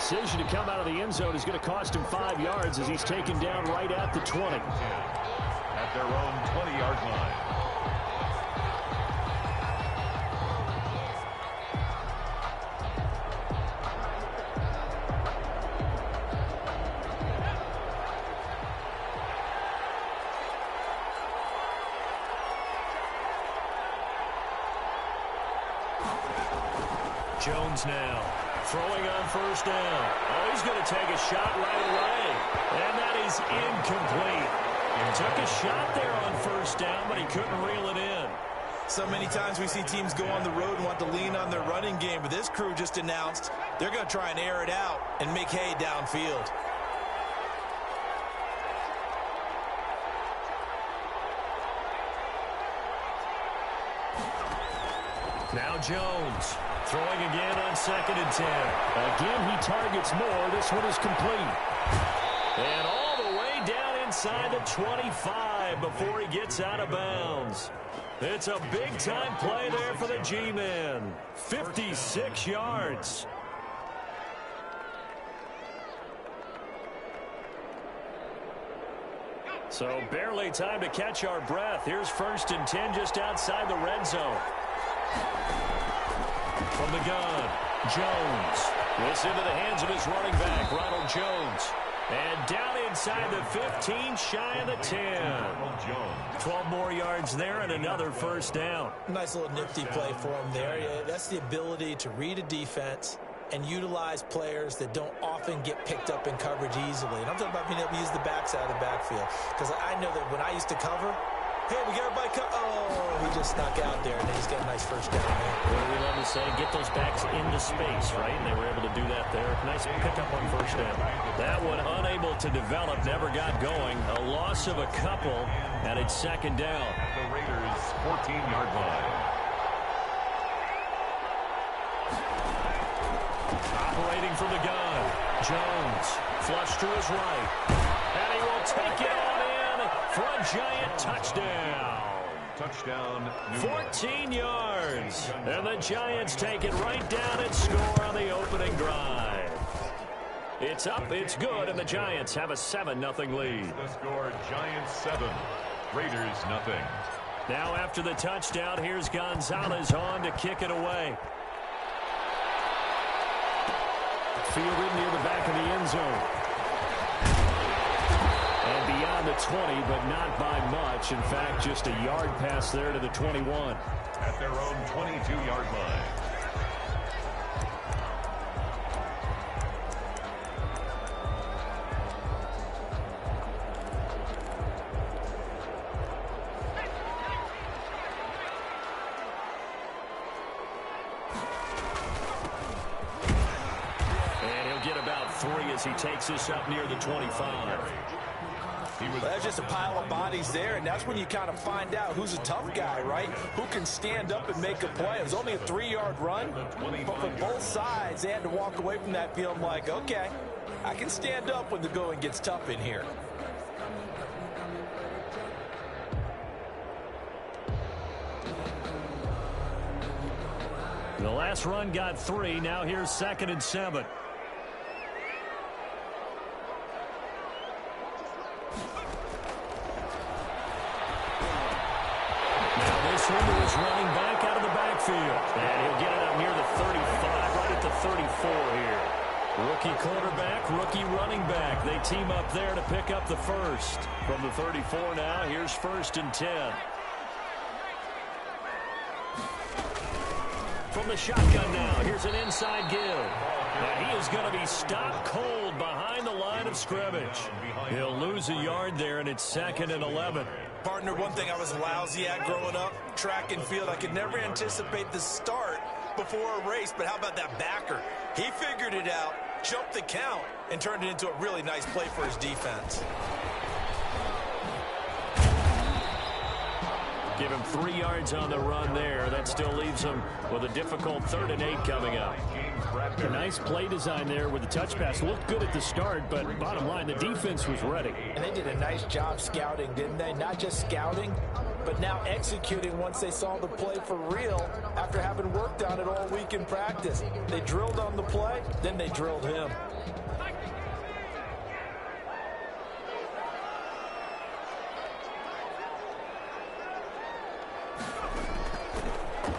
decision to come out of the end zone is going to cost him 5 yards as he's taken down right at the 20. At their own 20-yard line. Jones now throwing on first down. Oh, he's going to take a shot right away. And that is incomplete. Took a shot there on first down, but he couldn't reel it in. So many times we see teams go on the road and want to lean on their running game, but this crew just announced they're going to try and air it out and make hay downfield. Now Jones throwing again on 2nd and 10. Again, he targets more. This one is complete. And all the way down inside the 25 before he gets out of bounds. It's a big-time play there for the G-Men. 56 yards. So barely time to catch our breath. Here's 1st and 10 just outside the red zone. From the gun, Jones. This into the hands of his running back, Ronald Jones. And down inside the 15, shy of the 10. 12 more yards there and another first down. Nice little nifty play for him there. Yeah, that's the ability to read a defense and utilize players that don't often get picked up in coverage easily. And I'm talking about being able to use the backside of the backfield. Because I know that when I used to cover, hey, we got everybody oh, he just snuck out there, and then he's got a nice first down there. What do we love to say? Get those backs into space, right? And they were able to do that there. Nice pickup on first down. That one unable to develop, never got going. A loss of a couple, and it's 2nd down. The Raiders' 14-yard line. Operating from the gun, Jones, flush to his right. And he will take it on in for a giant touchdown. Touchdown, 14 yards. And the Giants take it right down and score on the opening drive. It's up, it's good, and the Giants have a 7-0 lead. The score, Giants 7, Raiders 0. Now after the touchdown, here's Gonzalez on to kick it away. Fielded near the back of the end zone. And beyond the 20, but not by much. In fact, just a yard pass there to the 21. At their own 22-yard line. As he takes this up near the 25. There's just a pile of bodies there, and that's when you kind of find out who's a tough guy, right? Who can stand up and make a play. It was only a 3-yard run, but for both sides, they had to walk away from that field like, okay, I can stand up when the going gets tough in here. The last run got 3. Now here's 2nd and 7. Is running back out of the backfield. And he'll get it up near the 35, right at the 34 here. Rookie quarterback, rookie running back. They team up there to pick up the first. From the 34 now, here's 1st and 10. From the shotgun now, here's an inside give. And he is going to be stopped cold behind the line of scrimmage. He'll lose a yard there, and it's 2nd and 11. Partner, one thing I was lousy at growing up, track and field, I could never anticipate the start before a race, but how about that backer? He figured it out, jumped the count, and turned it into a really nice play for his defense. Give him 3 yards on the run there. That still leaves him with a difficult 3rd and 8 coming up. A nice play design there with the touch pass. Looked good at the start, but bottom line, the defense was ready. And they did a nice job scouting, didn't they? Not just scouting, but now executing once they saw the play for real after having worked on it all week in practice. They drilled on the play, then they drilled him.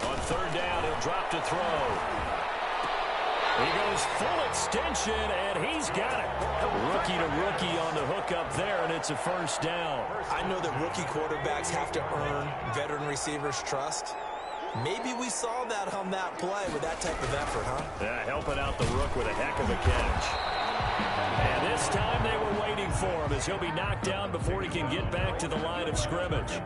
On third down, he'll drop to throw. He goes full extension, and he's got it. Rookie to rookie on the hook up there, and it's a first down. I know that rookie quarterbacks have to earn veteran receivers' trust. Maybe we saw that on that play with that type of effort, huh? Yeah, helping out the rook with a heck of a catch. And this time they were waiting for him as he'll be knocked down before he can get back to the line of scrimmage.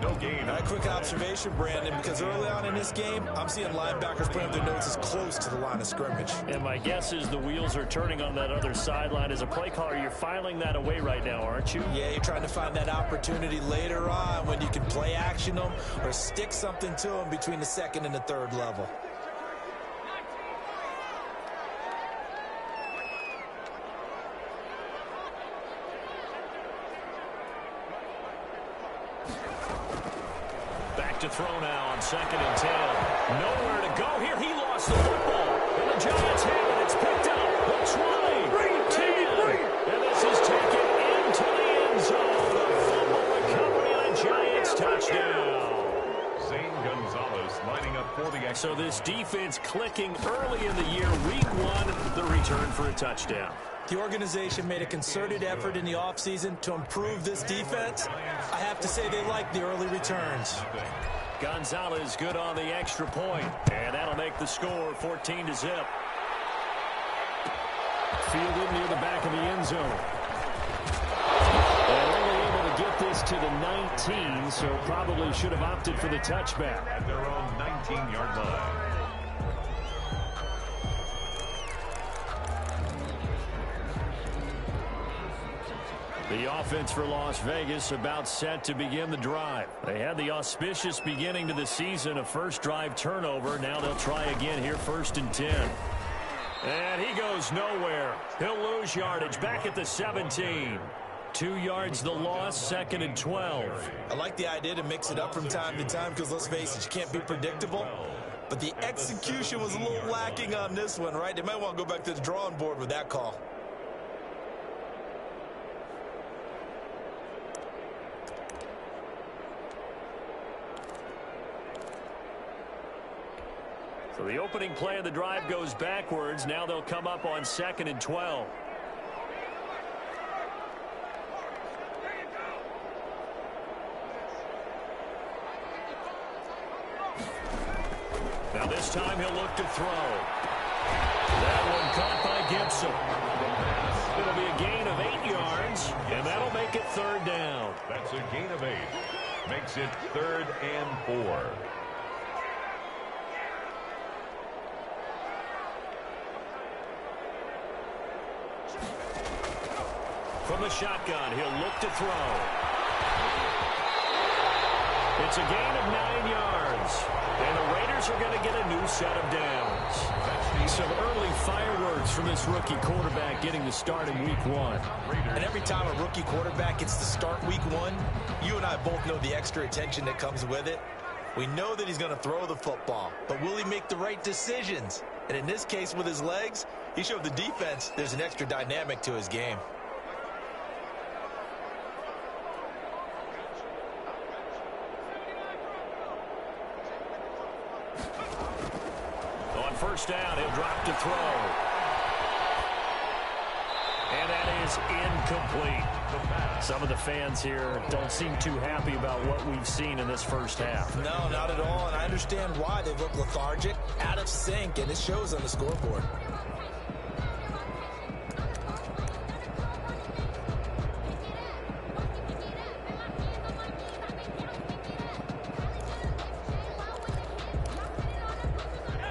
No gain. A quick observation, Brandon, because early on in this game, I'm seeing linebackers putting up their notes as close to the line of scrimmage. And my guess is the wheels are turning on that other sideline. As a play caller, you're filing that away right now, aren't you? Yeah, you're trying to find that opportunity later on when you can play action them or stick something to them between the second and the third level. To throw now on 2nd and 10. Nowhere to go here. He lost the football. And the Giants have it. It's picked up. The 20. 10. And this is taken into the end zone. A fumble recovery and a Giants touchdown. Zane Gonzalez lining up for the So this defense clicking early in the year. Week 1, the return for a touchdown. The organization made a concerted effort in the offseason to improve this defense. I have to say they like the early returns. Gonzalez good on the extra point, and that'll make the score 14-0. Fielded near the back of the end zone. And only able to get this to the 19, so probably should have opted for the touchback. at their own 19-yard line. The offense for Las Vegas about set to begin the drive. They had the auspicious beginning to the season, a first drive turnover. Now they'll try again here, 1st and 10. And he goes nowhere. He'll lose yardage back at the 17. 2 yards the loss, 2nd and 12. I like the idea to mix it up from time to time because, let's face it, you can't be predictable. But the execution was a little lacking on this one, right? They might want to go back to the drawing board with that call. So the opening play of the drive goes backwards. Now they'll come up on 2nd and 12. Now this time he'll look to throw. That one caught by Gibson. It'll be a gain of 8 yards, and that'll make it 3rd down. That's a gain of 8. Makes it 3rd and 4. From the shotgun, he'll look to throw. It's a gain of 9 yards. And the Raiders are going to get a new set of downs. Some early fireworks from this rookie quarterback getting the start in week 1. And every time a rookie quarterback gets to start week 1, you and I both know the extra attention that comes with it. We know that he's going to throw the football, but will he make the right decisions? And in this case, with his legs, he showed the defense there's an extra dynamic to his game. On 1st down, he'll drop to throw. And that is incomplete. Some of the fans here don't seem too happy about what we've seen in this first half. No, not at all, and I understand why. They look lethargic, out of sync, and it shows on the scoreboard.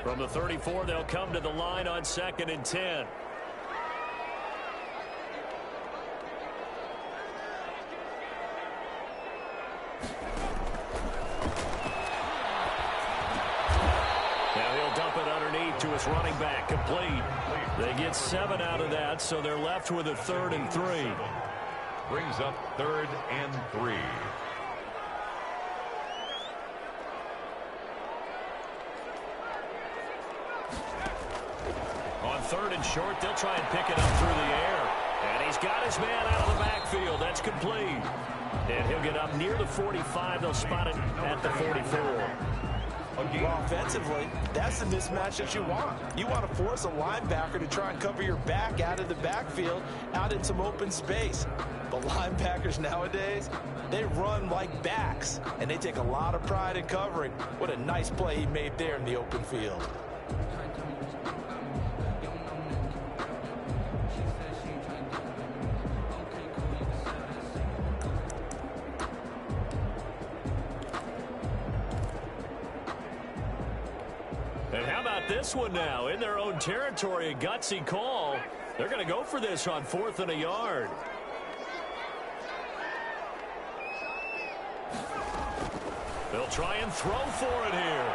From the 34, they'll come to the line on 2nd and 10. Now he'll dump it underneath to his running back, complete. They get 7 out of that, so they're left with a 3rd and 3. Brings up 3rd and 3. On third and short. They'll try and pick it up through the air. And he's got his man out of the backfield. That's complete. And he'll get up near the 45. They'll spot it at the 44. Well, offensively, that's the mismatch that you want. You want to force a linebacker to try and cover your back out of the backfield, out in some open space. But linebackers nowadays, they run like backs, and they take a lot of pride in covering. What a nice play he made there in the open field. And how about this one now? In their own territory, a gutsy call. They're going to go for this on 4th and a yard. They'll try and throw for it here.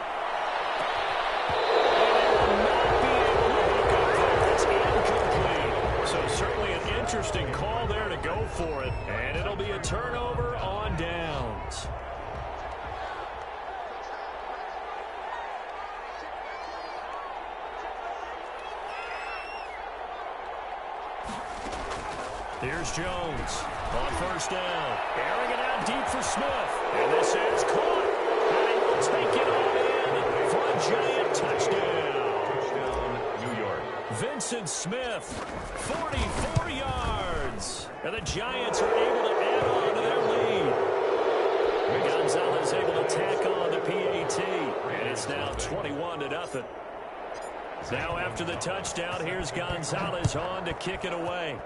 It's incomplete. So certainly an interesting call there to go for it. And it'll be a turnover on downs. Here's Jones on 1st down. Airing it out deep for Smith. And this is caught. And he will take it on in for a giant touchdown. Touchdown, New York. Vincent Smith, 44 yards. And the Giants are able to add on to their lead. Gonzalez able to tack on the PAT. And it's now 21-0. Now after the touchdown, here's Gonzalez on to kick it away.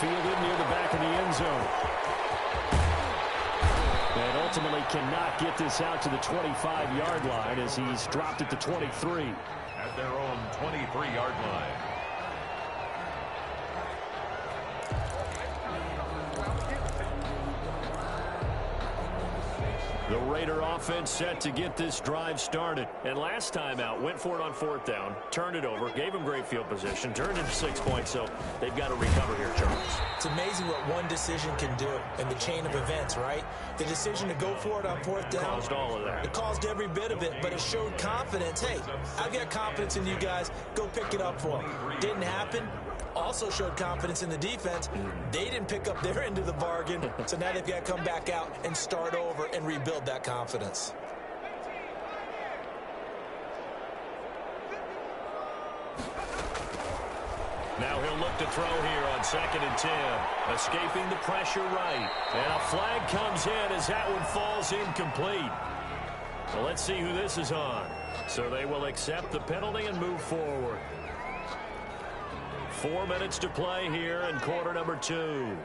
Fielded near the back of the end zone. And ultimately cannot get this out to the 25-yard line as he's dropped at the 23. At their own 23-yard line. The Raider offense set to get this drive started. And last time out, went for it on 4th down, turned it over, gave them great field position, turned into 6 points, so they've got to recover here, Charles. It's amazing what one decision can do in the chain of events, right? The decision to go for it on 4th down. Caused all of that. It caused every bit of it, but it showed confidence. Hey, I've got confidence in you guys. Go pick it up for them. Didn't happen. Also showed confidence in the defense. They didn't pick up their end of the bargain, so now they've got to come back out and start over and rebuild that confidence. Now he'll look to throw here on 2nd and 10. Escaping the pressure right. And a flag comes in as that one falls incomplete. Well, let's see who this is on. So they will accept the penalty and move forward. 4 minutes to play here in quarter number 2.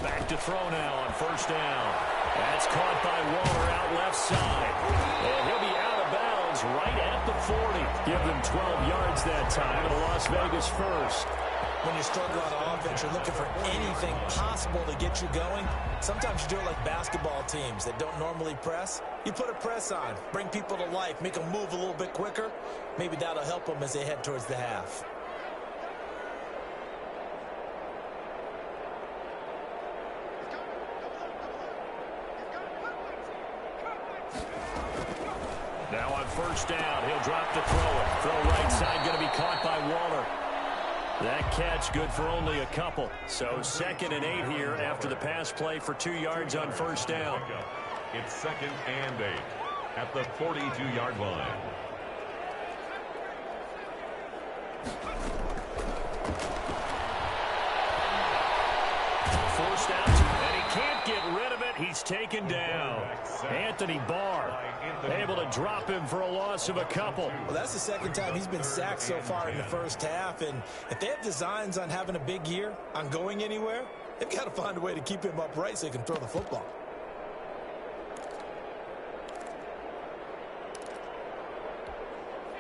Back to throw now on 1st down. That's caught by Waller out left side. And he'll be out of bounds right at the 40. Give them 12 yards that time and a Las Vegas first. When you struggle on offense, you're looking for anything possible to get you going. Sometimes you do it like basketball teams that don't normally press. You put a press on, bring people to life, make them move a little bit quicker. Maybe that'll help them as they head towards the half. Now on 1st down, he'll drop to throw it. Throw right side, going to be caught by Waller. That catch good for only a couple. So 2nd and 8 here after the pass play for 2 yards on 1st down. It's 2nd and 8 at the 42-yard line. Forced out, and he can't get rid of it. He's taken down. Anthony Barr able to drop him for a loss of a couple. Well, that's the 2nd time he's been sacked so far in the first half, and if they have designs on having a big year, on going anywhere, they've got to find a way to keep him upright so he can throw the football.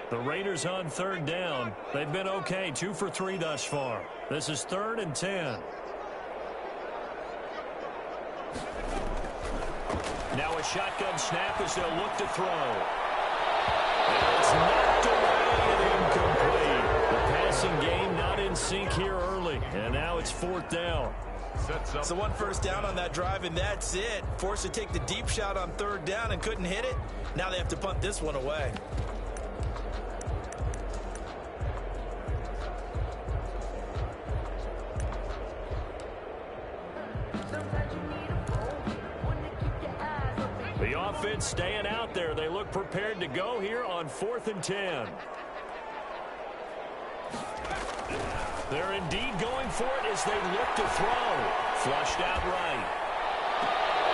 The Raiders on 3rd down. They've been okay, 2 for 3 thus far. This is 3rd and 10. Now a shotgun snap as they'll look to throw. And it's knocked away and incomplete. The passing game not in sync here early. And now it's 4th down. So one first down on that drive, and that's it. Forced to take the deep shot on third down and couldn't hit it. Now they have to punt this one away. The offense staying out there. They look prepared to go here on 4th and 10. They're indeed going for it as they look to throw. Flushed out right.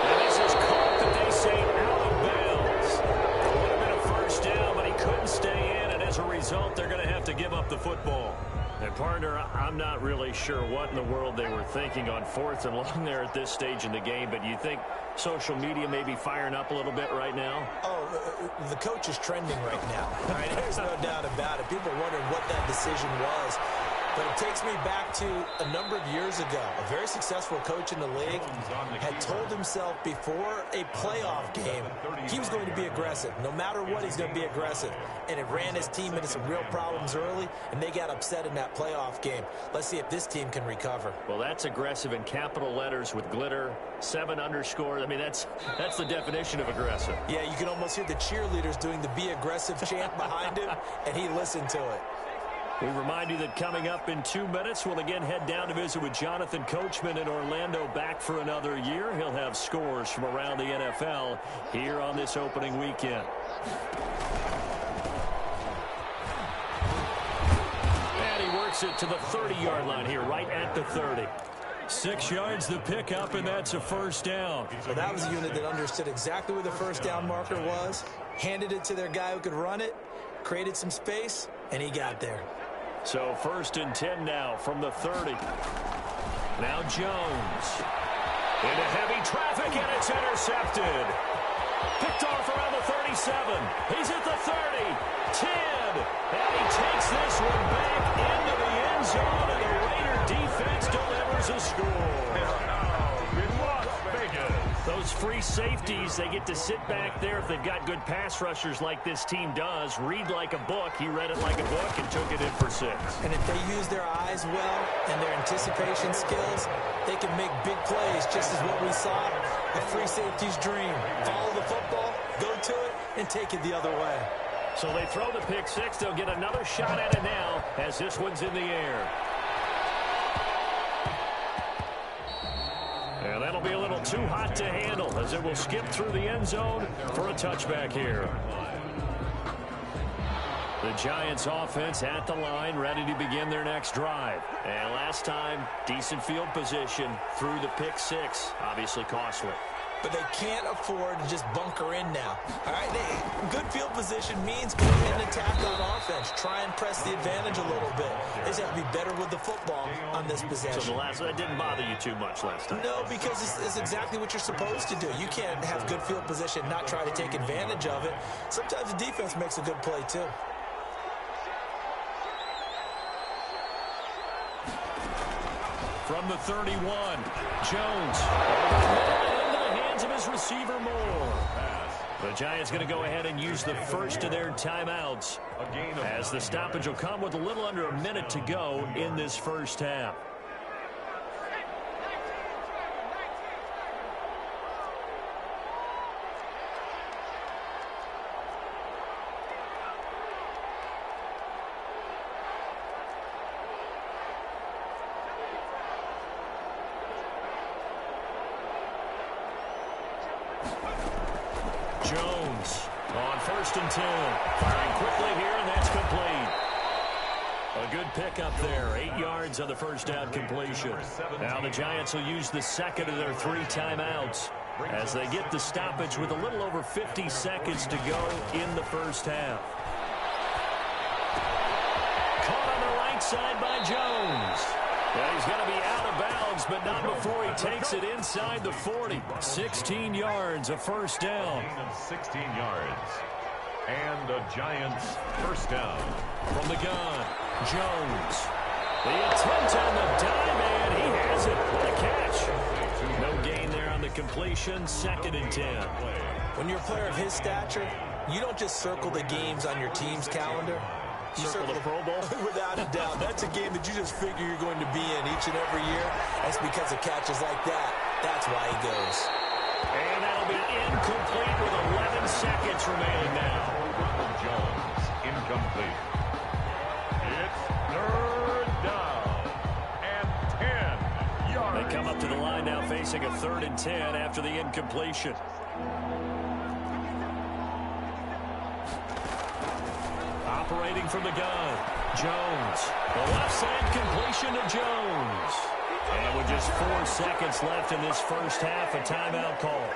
And this is caught, but they say out of bounds. It would have been a first down, but he couldn't stay in, and as a result, they're going to have to give up the football. And, partner, I'm not really sure what in the world they were thinking on 4th and long there at this stage in the game, but you think social media may be firing up a little bit right now? Oh, the coach is trending right now. All right, there's no doubt about it. People are wondering what that decision was. But it takes me back to a number of years ago. A very successful coach in the league had told himself before a playoff game he was going to be aggressive. No matter what, he's going to be aggressive. And it ran his team into some real problems early, and they got upset in that playoff game. Let's see if this team can recover. Well, that's aggressive in capital letters with glitter, 7 underscore. I mean, that's the definition of aggressive. Yeah, you can almost hear the cheerleaders doing the "Be Aggressive" chant behind him, and he listened to it. We remind you that coming up in 2 minutes, we'll again head down to visit with Jonathan Coachman in Orlando, back for another year. He'll have scores from around the NFL here on this opening weekend. And he works it to the 30-yard line here, right at the 30. 6 yards the pickup, and that's a first down. Well, that was a unit that understood exactly where the first down marker was, handed it to their guy who could run it, created some space, and he got there. So 1st and 10 now from the 30. Now Jones. Into heavy traffic, and it's intercepted. Picked off around the 37. He's at the 30. 10. And he takes this one back into the end zone, and the Raider defense delivers a score. Those free safeties, they get to sit back there if they've got good pass rushers like this team does. Read like a book. He read it like a book and took it in for 6. And if they use their eyes well and their anticipation skills, they can make big plays, just as what we saw, a free safety's dream. Follow the football, go to it, and take it the other way. So they throw the pick 6. They'll get another shot at it now as this one's in the air. And that'll be a little too hot to handle as it will skip through the end zone for a touchback here. The Giants offense at the line, ready to begin their next drive. And last time, decent field position through the pick 6. Obviously costly. But they can't afford to just bunker in now. All right, good field position means go ahead and attack on offense. Try and press the advantage a little bit. They just have to be better with the football on this possession. So that didn't bother you too much last time? No, because it's exactly what you're supposed to do. You can't have good field position, not try to take advantage of it. Sometimes the defense makes a good play too. From the 31, Jones. Of his receiver Moore. The Giants going to go ahead and use the first of their timeouts as the stoppage will come with a little under a minute to go in this first half. Jones on 1st and 10. Firing quickly here, and that's complete. A good pickup there. 8 yards on the first down completion. Now the Giants will use the second of their 3 timeouts as they get the stoppage with a little over 50 seconds to go in the first half. Caught on the right side by Jones. Well, he's going to be out of bounds, but not before he takes it inside the 40. 16 yards, a first down. 16 yards. And the Giants first down. From the gun, Jones. The attempt on the dime, and he has it. What a catch. No gain there on the completion. 2nd and 10. When you're a player of his stature, you don't just circle the games on your team's calendar. Circle the Pro Bowl? Without a doubt. That's a game that you just figure you're going to be in each and every year. That's because of catches like that. That's why he goes. And that'll be incomplete with 11 seconds remaining now. Jones, incomplete. It's third down and 10 yards. They come up to the line now facing a 3rd and 10 after the incompletion. Operating from the gun, Jones. The left side completion to Jones. And with just 4 seconds left in this first half, a timeout call.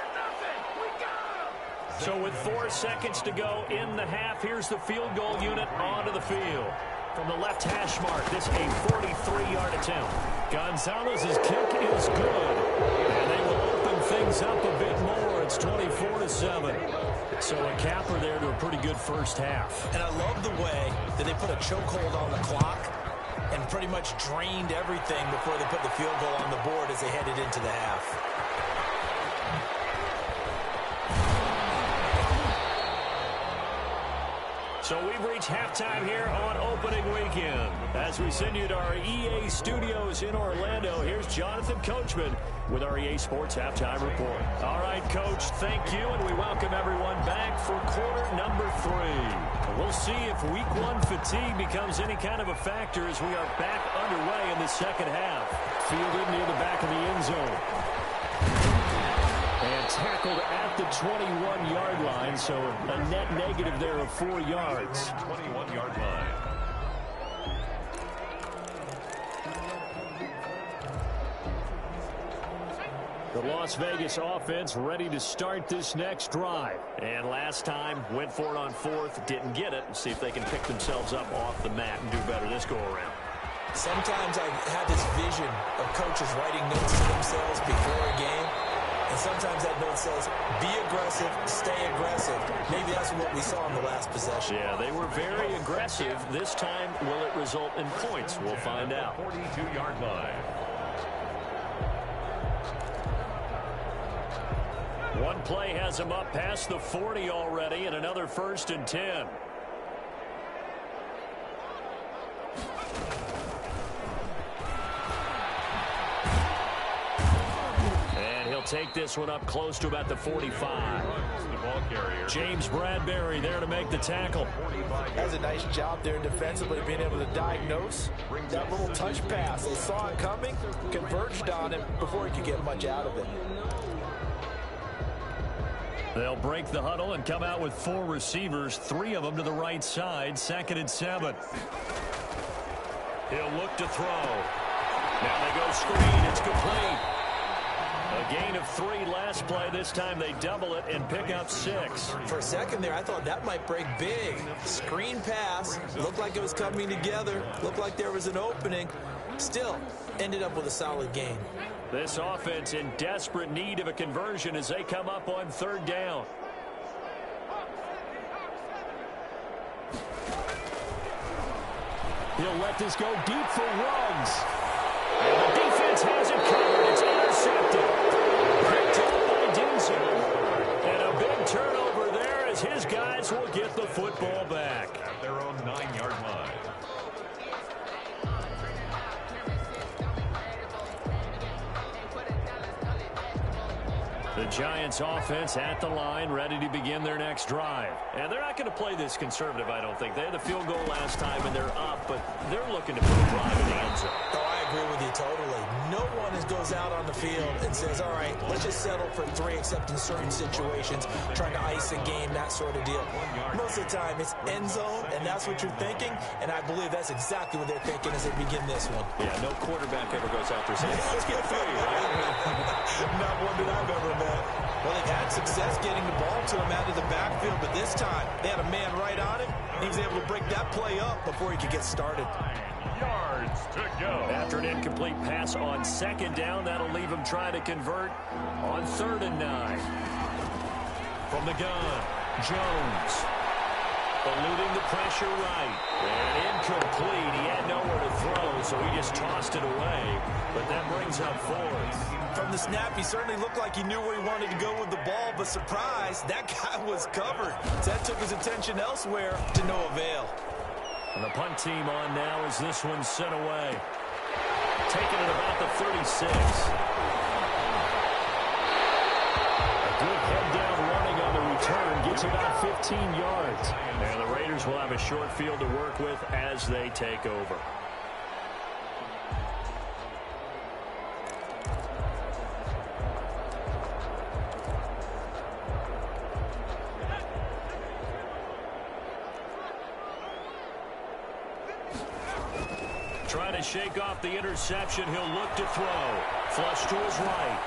So with 4 seconds to go in the half, here's the field goal unit onto the field. From the left hash mark, this a 43-yard attempt. Gonzalez's kick is good. And they will open things up a bit more. It's 24-7. So a capper there to a pretty good first half. And I love the way that they put a chokehold on the clock and pretty much drained everything before they put the field goal on the board as they headed into the half. So we've reached halftime here on opening weekend. As we send you to our EA studios in Orlando, here's Jonathan Coachman with our EA Sports Halftime Report. All right, Coach, thank you, and we welcome everyone back for quarter number 3. We'll see if week 1 fatigue becomes any kind of a factor as we are back underway in the second half. Fielded near the back of the end zone. And tackled at the 21-yard line, so a net negative there of 4 yards. 21-yard line. The Las Vegas offense ready to start this next drive. And last time, went for it on 4th, didn't get it. See if they can pick themselves up off the mat and do better this go-around. Sometimes I have this vision of coaches writing notes to themselves before a game. And sometimes that note says, be aggressive, stay aggressive. Maybe that's what we saw in the last possession. Yeah, they were very aggressive. This time, will it result in points? We'll find out. 42-yard line. One play has him up past the 40 already, and another 1st and 10. Take this one up close to about the 45. James Bradbury there to make the tackle. That's a nice job there defensively, being able to diagnose that little touch pass. They saw it coming, converged on him before he could get much out of it. They'll break the huddle and come out with 4 receivers, 3 of them to the right side, 2nd and 7. He'll look to throw. Now they go screen. It's complete. A gain of 3 last play. This time they double it and pick up 6. For a second there, I thought that might break big. Screen pass. Looked like it was coming together. Looked like there was an opening. Still, ended up with a solid gain. This offense in desperate need of a conversion as they come up on 3rd down. He'll let this go deep for Ruggs. And the defense has it covered. It's intercepted. Picked up by Dinzel. And a big turnover there as his guys will get the football back. At their own 9-yard line. The Giants offense at the line, ready to begin their next drive. And they're not going to play this conservative, I don't think. They had the field goal last time, and they're up, but they're looking to put a drive in the end zone. Oh, I agree with you totally. No one goes out on the field and says, all right, let's just settle for 3, except in certain situations, trying to ice a game, that sort of deal. Most of the time, it's end zone, and that's what you're thinking, and I believe that's exactly what they're thinking as they begin this one. Yeah, no quarterback ever goes out there saying, let's get 3, right? Not one that I've ever met. Well, they've had success getting the ball to him out of the backfield, but this time they had a man right on him. He was able to break that play up before he could get started. 9 yards to go. After an incomplete pass on 2nd down, that'll leave him trying to convert on 3rd and 9. From the gun, Jones. Eluding the pressure right. And incomplete. He had nowhere to throw, so he just tossed it away. But that brings up 4th. From the snap, he certainly looked like he knew where he wanted to go with the ball, but surprise, that guy was covered. So that took his attention elsewhere to no avail. And the punt team on now as this one's sent away. Taking it about the 36. A good head-down running on the return. Gets about 15 yards. And the Raiders will have a short field to work with as they take over. Trying to shake off the interception. He'll look to throw. Flush to his right.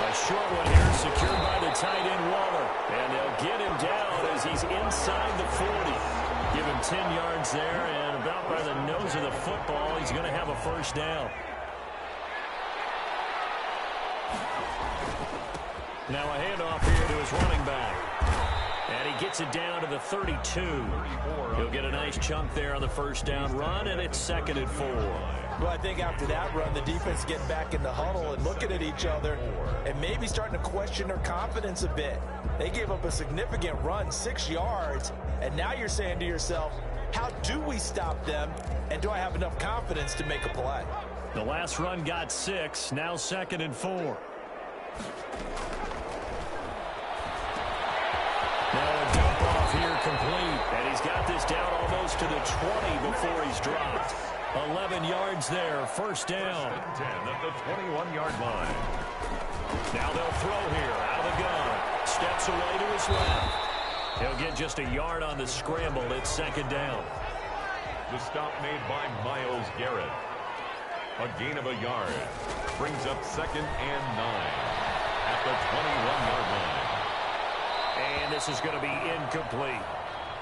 A short one here secured by the tight end Waller. And they'll get him down as he's inside the 40. Give him 10 yards there, and about by the nose of the football, he's going to have a first down. Now a handoff here to his running back. And he gets it down to the 32. He'll get a nice chunk there on the first down run, and it's 2nd and 4. Well, I think after that run, the defense getting back in the huddle and looking at each other and maybe starting to question their confidence a bit. They gave up a significant run, 6 yards, and now you're saying to yourself, how do we stop them, and do I have enough confidence to make a play? The last run got 6, now 2nd and 4. Now a dump off here complete, and he's got this down almost to the 20 before he's dropped. 11 yards there, first down. 10 at the 21-yard line. Now they'll throw here, out of the gun. Steps away to his left. He'll get just a yard on the scramble. It's 2nd down. The stop made by Myles Garrett. A gain of a yard. Brings up 2nd and 9 at the 21-yard line. And this is going to be incomplete.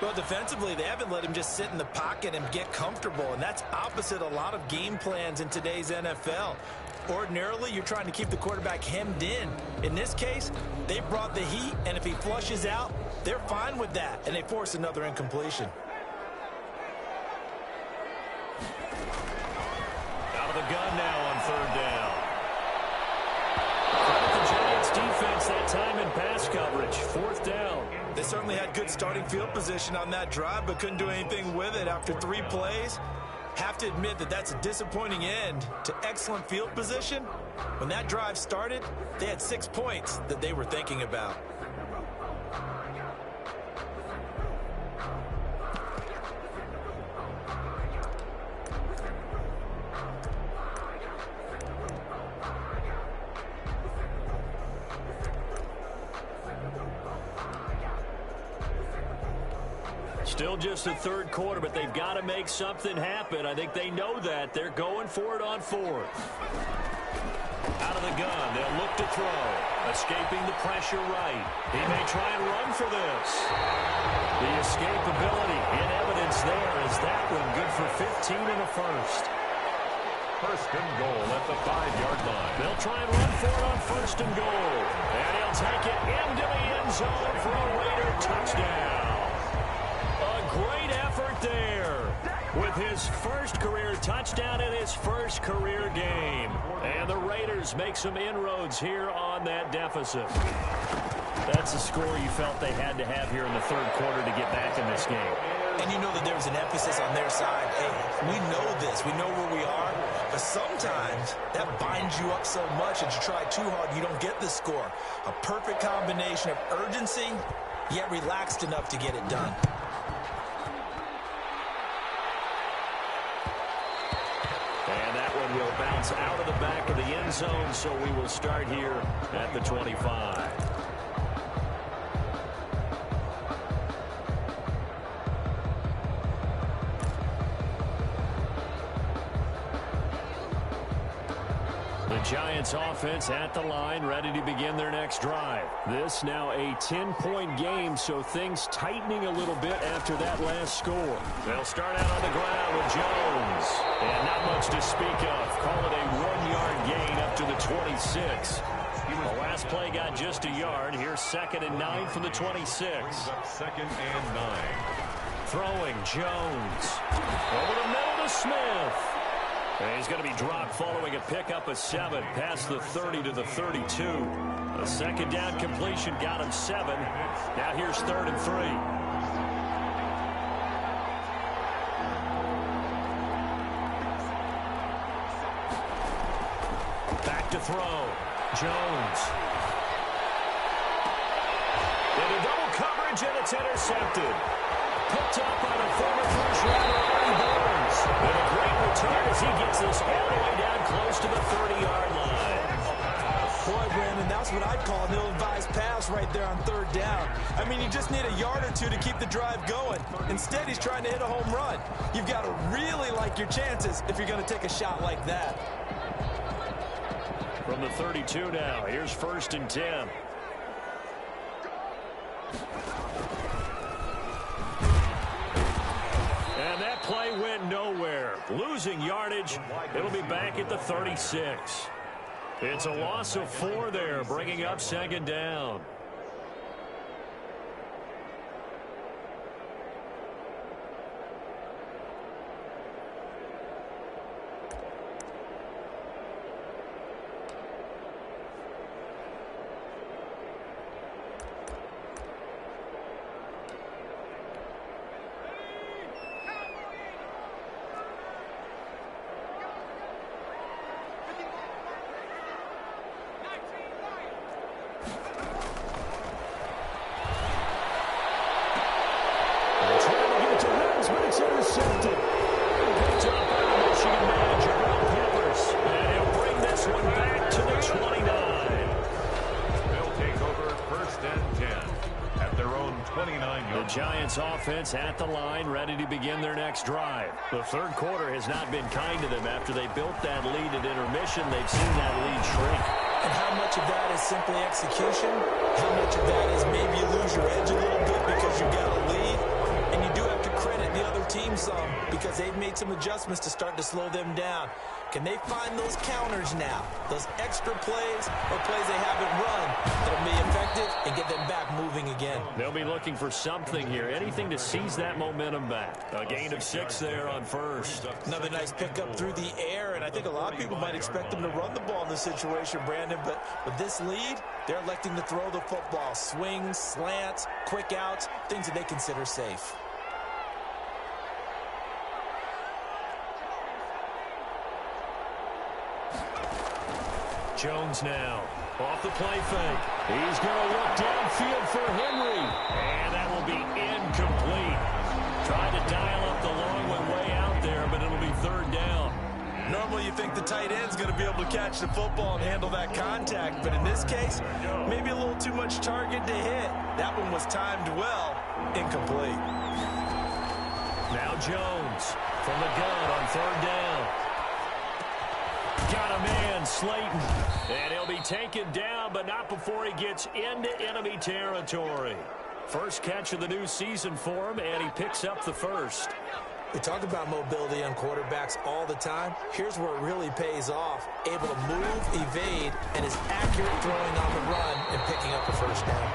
Well, defensively, they haven't let him just sit in the pocket and get comfortable, and that's opposite a lot of game plans in today's NFL. Ordinarily, you're trying to keep the quarterback hemmed in. In this case, they brought the heat, and if he flushes out, they're fine with that, and they force another incompletion. Out of the gun now on 3rd down. Credit the Giants defense that time in pass coverage. 4th down. They certainly had good starting field position on that drive, but couldn't do anything with it after 3 plays. Have to admit that that's a disappointing end to excellent field position. When that drive started, they had 6 points that they were thinking about. Still just the 3rd quarter, but they've got to make something happen. I think they know that. They're going for it on 4th. Out of the gun. They'll look to throw. Escaping the pressure right. He may try and run for this. The escapability in evidence there is that one good for 15 and a first. 1st and goal at the 5-yard line. They'll try and run for it on 1st and goal. And he'll take it into the end zone for a Raider touchdown. Great effort there with his first career touchdown in his first career game. And the Raiders make some inroads here on that deficit. That's the score you felt they had to have here in the 3rd quarter to get back in this game. And you know that there was an emphasis on their side. Hey, we know this. We know where we are. But sometimes that binds you up so much that you try too hard, you don't get the score. A perfect combination of urgency, yet relaxed enough to get it done. Will bounce out of the back of the end zone, so we will start here at the 25. The Giants offense at the line, ready to begin their next drive. This now a 10-point game, so things tightening a little bit after that last score. They'll start out on the ground with Jones. And not much to speak of. Call it a 1-yard gain up to the 26. The last play got just a yard. Here's 2nd and 9 from the 26. 2nd and 9. Throwing Jones. Over the middle to Smith. And he's going to be dropped following a pickup of 7 past the 30 to the 32. A 2nd down completion got him 7. Now here's 3rd and 3. to throw. Jones. Into double coverage, and it's intercepted. Picked up by the former first-rounder, Artie Burns. And a great return as he gets this all the way down close to the 30-yard line. Boy, Brandon, that's what I'd call an ill-advised pass right there on third down. I mean, you just need a yard or two to keep the drive going. Instead, he's trying to hit a home run. You've got to really like your chances if you're going to take a shot like that. From the 32 now, here's 1st and 10. And that play went nowhere. Losing yardage. It'll be back at the 36. It's a loss of 4 there, bringing up 2nd down. Offense at the line, ready to begin their next drive. The third quarter has not been kind to them. After they built that lead at intermission, they've seen that lead shrink. And how much of that is simply execution? How much of that is maybe you lose your edge a little bit because you've got a lead? And you do have to credit the other team some because they've made some adjustments to start to slow them down. Can they find those counters now, those extra plays or plays they haven't run that'll be effective and get them back moving again? They'll be looking for something here, anything to seize that momentum back. A gain of 6 there on 1st. Another nice pickup through the air, and I think a lot of people might expect them to run the ball in this situation, Brandon, but with this lead, they're electing to throw the football. Swings, slants, quick outs, things that they consider safe. Jones now, off the play fake. He's going to look downfield for Henry. And that will be incomplete. Trying to dial up the long one way out there, but it'll be 3rd down. Normally you think the tight end's going to be able to catch the football and handle that contact, but in this case, maybe a little too much target to hit. That one was timed well, incomplete. Now Jones from the gun on 3rd down. Got a man, Slayton. And he'll be taken down, but not before he gets into enemy territory. First catch of the new season for him, and he picks up the 1st. We talk about mobility on quarterbacks all the time. Here's where it really pays off. Able to move, evade, and is accurate throwing on the run and picking up the 1st down.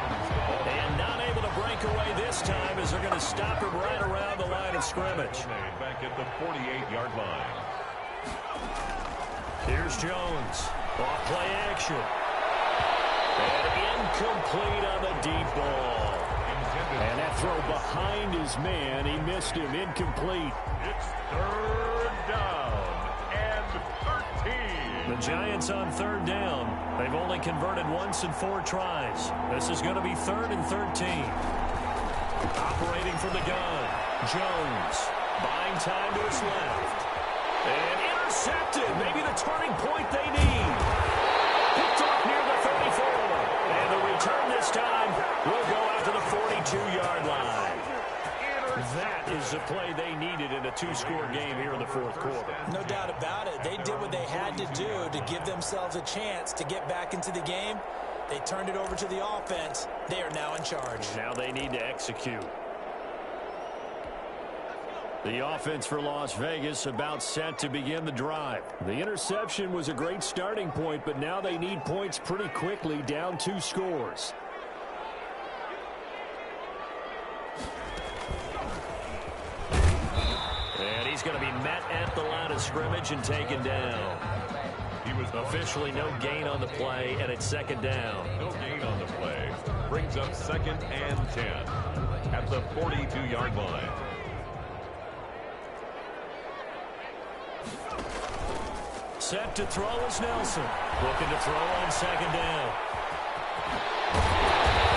And not able to break away this time as they're going to stop him right around the line of scrimmage. Back at the 48-yard line. Here's Jones. Off play action. And incomplete on the deep ball. And that throw behind his man. He missed him. Incomplete. It's 3rd down and 13. The Giants on 3rd down. They've only converted once in 4 tries. This is going to be 3rd and 13. Operating from the gun. Jones. Buying time to his left. And intercepted. Maybe the turning point they need. Picked up near the 34. And the return this time will go out to the 42-yard line. That is the play they needed in a 2-score game here in the 4th quarter. No doubt about it. They did what they had to do to give themselves a chance to get back into the game. They turned it over to the offense. They are now in charge. Now they need to execute. The offense for Las Vegas about set to begin the drive. The interception was a great starting point, but now they need points pretty quickly, down 2 scores. And he's going to be met at the line of scrimmage and taken down. He was officially no gain on the play, and it's 2nd down. No gain on the play. Brings up 2nd and 10 at the 42-yard line. set to throw is Nelson. Looking to throw on second down.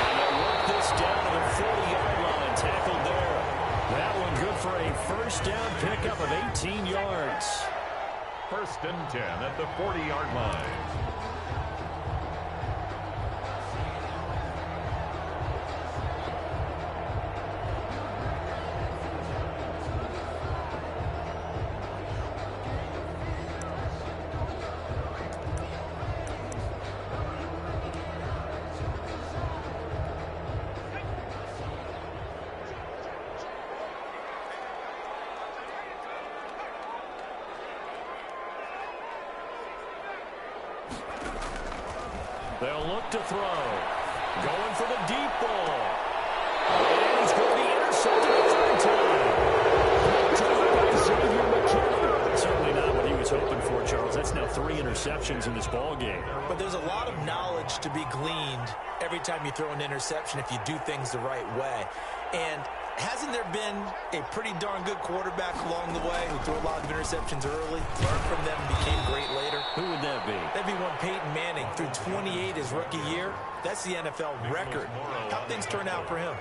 And they'll work this down to the 40-yard line. Tackled there. That one good for a first down pickup of 18 yards. First and 10 at the 40-yard line. They'll look to throw. Going for the deep ball. And he's going to be intercepted a third time. Taken by Xavier McKinney. Certainly not what he was hoping for, Charles. That's now 3 interceptions in this ball game. But there's a lot of knowledge to be gleaned every time you throw an interception if you do things the right way. And hasn't there been a pretty darn good quarterback along the way who threw a lot of interceptions early, learned from them, and became great later? Who would that be? That'd be one Peyton Manning. Threw 28 his rookie year. That's the NFL record. How'd things turn out for him?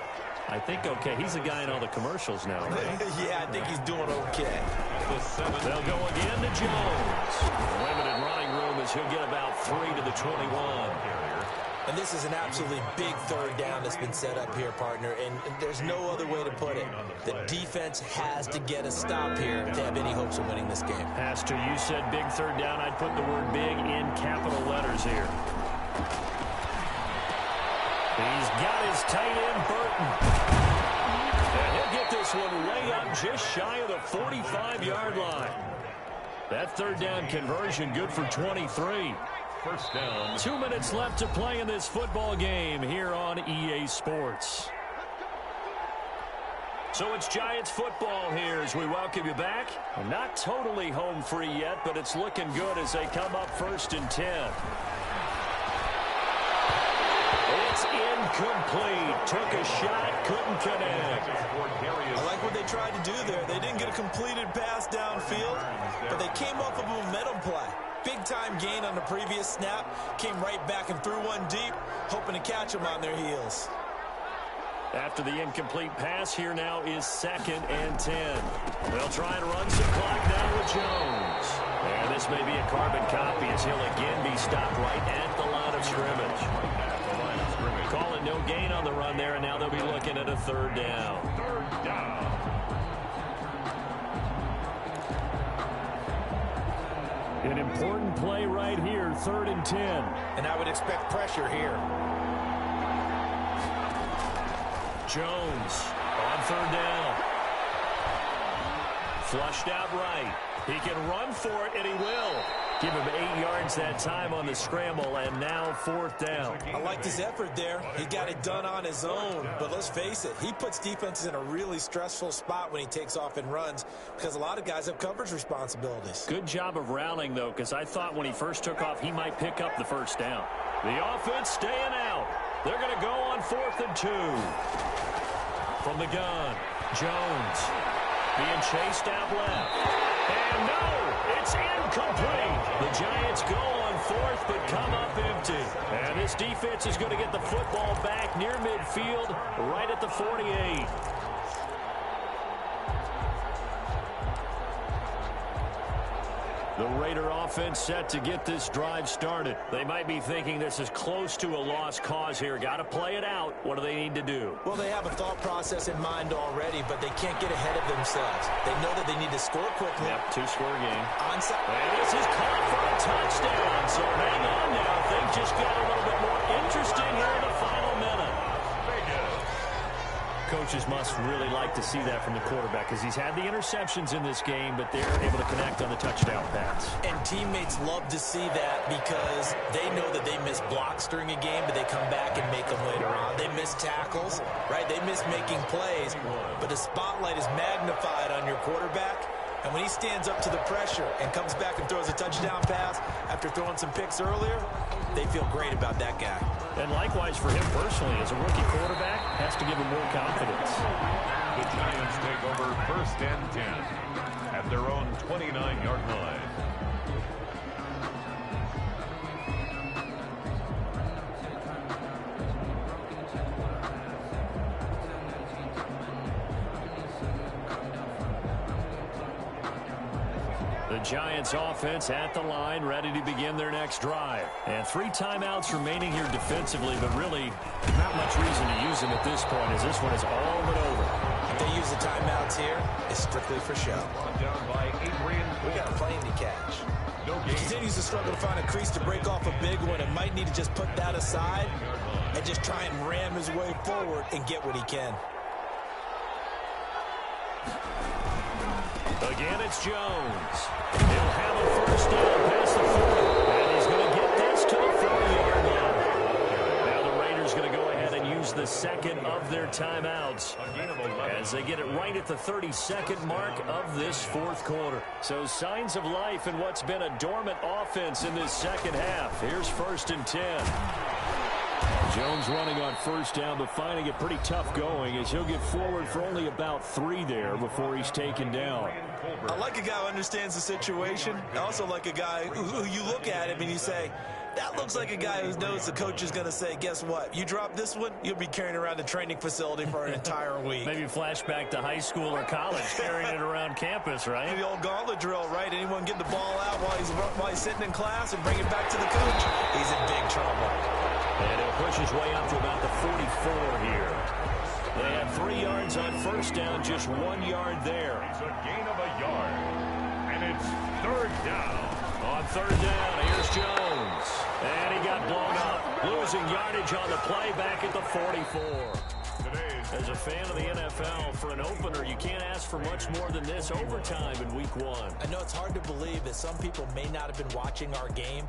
I think okay. He's a guy in all the commercials now, right? Yeah, I think he's doing okay. They'll go again to Jones. Limited running room as he'll get about 3 to the 21. And this is an absolutely big third down that's been set up here, partner, and there's no other way to put it. The defense has to get a stop here if they have any hopes of winning this game. Has to. You said big third down. I'd put the word big in capital letters here. He's got his tight end, Burton. And he'll get this one way up just shy of the 45-yard line. That third down conversion good for 23. First down. 2 minutes left to play in this football game here on EA Sports. So it's Giants football here as we welcome you back. Not totally home free yet, but it's looking good as they come up first and 10. It's incomplete. Took a shot, couldn't connect. I like what they tried to do there. They didn't get a completed pass downfield, but they came off of a momentum play. Big-time gain on the previous snap. Came right back and threw one deep, hoping to catch them on their heels. After the incomplete pass, here now is second and 10. They'll try and run some clock now with Jones. And this may be a carbon copy as he'll again be stopped right at the line of scrimmage. Calling no gain on the run there, and now they'll be looking at a third down. Third down. An important play right here, 3rd and 10. And I would expect pressure here. Jones on 3rd down. Flushed out right. He can run for it, and he will. Give him 8 yards that time on the scramble, and now 4th down. I liked his effort there. He got it done on his own. But let's face it, he puts defenses in a really stressful spot when he takes off and runs because a lot of guys have coverage responsibilities. Good job of rallying, though, because I thought when he first took off, he might pick up the first down. The offense staying out. They're going to go on 4th and 2. From the gun, Jones being chased out left. And no, it's incomplete. The Giants go on 4th but come up empty. And this defense is going to get the football back near midfield, right at the 48. The Raider offense set to get this drive started. They might be thinking this is close to a lost cause here. Got to play it out. What do they need to do? Well, they have a thought process in mind already, but they can't get ahead of themselves. They know that they need to score quickly. Yep, 2-score game. Onside. And this is caught for a touchdown. So hang on now. Things just got a little bit more interesting here in the final minute. Coaches must really like to see that from the quarterback because he's had the interceptions in this game, but they're able to connect on the touchdown pass. And teammates love to see that because they know that they miss blocks during a game, but they come back and make them later on. They miss tackles, right? They miss making plays, but the spotlight is magnified on your quarterback. And when he stands up to the pressure and comes back and throws a touchdown pass after throwing some picks earlier, they feel great about that guy. And likewise for him personally, as a rookie quarterback, has to give him more confidence. The Giants take over 1st and 10 at their own 29-yard line. The Giants offense at the line, ready to begin their next drive. And 3 timeouts remaining here defensively, but really not much reason to use them at this point, as this one is all but over. If they use the timeouts here, it's strictly for show. Down by Adrian. We got a plane to catch. No He gain. continues to struggle to find a crease to break off a big one and might need to just put that aside and just try and ram his way forward and get what he can. Again, it's Jones. He'll have a first down past the 40, and he's going to get this to the 40-yard line. Now the Raiders going to go ahead and use the second of their timeouts as they get it right at the 32nd mark of this fourth quarter. So signs of life in what's been a dormant offense in this second half. Here's 1st and 10. Jones running on first down, but finding it pretty tough going as he'll get forward for only about 3 there before he's taken down. I like a guy who understands the situation. I also like a guy who you look at him and you say, that looks like a guy who knows the coach is going to say, guess what? You drop this one, you'll be carrying around the training facility for an entire week. Maybe flashback to high school or college, carrying it around campus, right? The old gauntlet drill, right? Anyone get the ball out while he's sitting in class and bring it back to the coach? He's in big trouble. And he'll push his way up to about the 44 here. They have 3 yards on first down, just 1 yard there. It's a gain of a yard. And it's 3rd down. On 3rd down, here's Jones. And he got blown up. Losing yardage on the play back at the 44. As a fan of the NFL, for an opener, you can't ask for much more than this overtime in week 1. I know it's hard to believe that some people may not have been watching our game.